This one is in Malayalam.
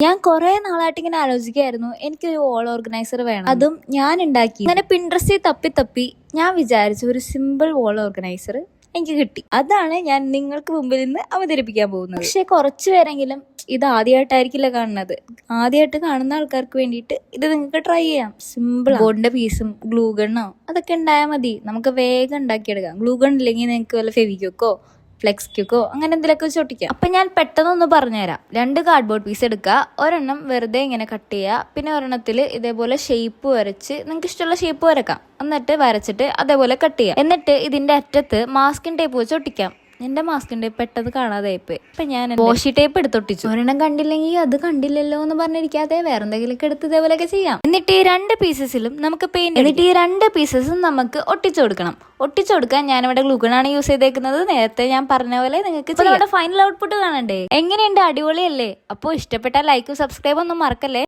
ഞാൻ കുറെ നാളായിട്ട് ഇങ്ങനെ ആലോചിക്കായിരുന്നു എനിക്കൊരു വോൾ ഓർഗനൈസർ വേണം. അതും ഞാൻ ഉണ്ടാക്കി. അങ്ങനെ പിൻട്രസ്റ്റിൽ തപ്പി തപ്പി ഞാൻ വിചാരിച്ചു ഒരു സിമ്പിൾ വോൾ ഓർഗനൈസർ എനിക്ക് കിട്ടി. അതാണ് ഞാൻ നിങ്ങൾക്ക് മുമ്പിൽ നിന്ന് അവതരിപ്പിക്കാൻ പോകുന്നത്. പക്ഷെ കുറച്ചു പേരെങ്കിലും ഇത് ആദ്യമായിട്ടായിരിക്കില്ല കാണുന്നത്. ആദ്യമായിട്ട് കാണുന്ന ആൾക്കാർക്ക് വേണ്ടിയിട്ട് ഇത് നിങ്ങൾക്ക് ട്രൈ ചെയ്യാം. സിമ്പിൾ ബോർഡിന്റെ പീസും ഗ്ലൂ ഗണ്ണോ അതൊക്കെ ഉണ്ടായാൽ മതി. നമുക്ക് വേഗം ഉണ്ടാക്കിയെടുക്കാം. ഗ്ലൂ ഗൺ ഇല്ലെങ്കിൽ നിങ്ങൾക്ക് വല്ല ഫെവിക്വിക്കോ ഫ്ലെക്സ് ക്യൂക്കോ അങ്ങനെ എന്തെങ്കിലുമൊക്കെ വെച്ച് ഒട്ടിക്കാം. അപ്പം ഞാൻ പെട്ടെന്നൊന്ന് പറഞ്ഞുതരാം. 2 കാർഡ്ബോർഡ് പീസ് എടുക്കുക. ഒരെണ്ണം വെറുതെ ഇങ്ങനെ കട്ട് ചെയ്യുക. പിന്നെ ഒരെണ്ണത്തിൽ ഇതേപോലെ ഷേപ്പ് വരച്ച് നിങ്ങൾക്ക് ഇഷ്ടമുള്ള ഷേപ്പ് വരക്കാം. എന്നിട്ട് വരച്ചിട്ട് അതേപോലെ കട്ട് ചെയ്യുക. എന്നിട്ട് ഇതിന്റെ അറ്റത്ത് മാസ്കിൻ ടേപ്പ് വെച്ച് ഒട്ടിക്കാം. എന്റെ മാസ്കിൻ ടേപ്പ് പെട്ടെന്ന് കാണാതായിപ്പോയി. ഇപ്പൊ ഞാൻ വാഷി ടേപ്പ് എടുത്തൊട്ടിച്ചു. ഒരെണ്ണം കണ്ടില്ലെങ്കിൽ അത് കണ്ടില്ലല്ലോ എന്ന് പറഞ്ഞിരിക്കാതെ വേറെ എന്തെങ്കിലുമൊക്കെ എടുത്ത് ഇതേപോലെയൊക്കെ ചെയ്യാം. എന്നിട്ട് ഈ 2 പീസസിലും നമുക്ക് പെയിന്റ്, എന്നിട്ട് ഈ 2 പീസസും നമുക്ക് ഒട്ടിച്ചു കൊടുക്കണം. ഒട്ടിച്ചു കൊടുക്കാൻ ഞാനിവിടെ ഗ്ലൂഗണാണ് യൂസ് ചെയ്തേക്കുന്നത്. നേരത്തെ ഞാൻ പറഞ്ഞ പോലെ നിങ്ങൾക്ക് ഫൈനൽ ഔട്ട്പുട്ട് കാണണ്ടേ? എങ്ങനെയുണ്ട്? അടിപൊളിയല്ലേ? അപ്പോൾ ഇഷ്ടപ്പെട്ടാൽ ലൈക്കും സബ്സ്ക്രൈബ് ഒന്നും മറക്കല്ലേ.